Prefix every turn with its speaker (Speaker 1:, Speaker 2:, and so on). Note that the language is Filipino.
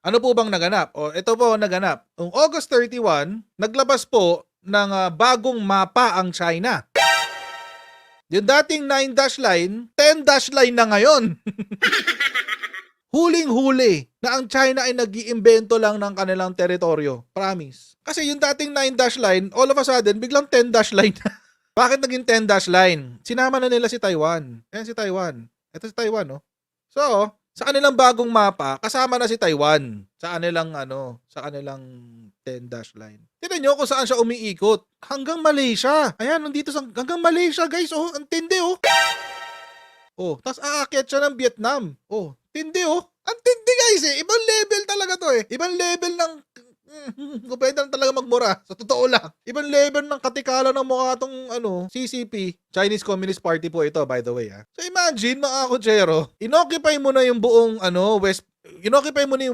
Speaker 1: Ano po bang naganap? O ito po ang naganap. Noong August 31, naglabas po ng bagong mapa ang China. Yung dating 9 dash line, 10 dash line na ngayon. Huling-huli na ang China ay nag-iimbento lang ng kanilang teritoryo. Promise. Kasi yung dating 9 dash line, all of a sudden, biglang 10 dash line. Bakit naging 10 dash line? Sinama na nila si Taiwan. Ayan si Taiwan. Ito si Taiwan, no? So, sa kanilang bagong mapa, kasama na si Taiwan. Sa kanilang, sa kanilang 10 dash line. Tignan nyo kung saan siya umiikot. Hanggang Malaysia. Ayan, nandito hanggang Malaysia, guys. Oh, ang tindi, oh. Oh, tas aakyat siya ng Vietnam. Oh, tindi, oh. Ang tindi, guys, eh. Ibang level talaga to, eh. Ibang level ng kung pwede lang talaga magmura. Sa totoo lang. Ibang level ng katikalan ng mukha tong CCP. Chinese Communist Party po ito, by the way. So imagine, mga kutsero, inoccupy mo na yung buong West, inoccupy mo na yung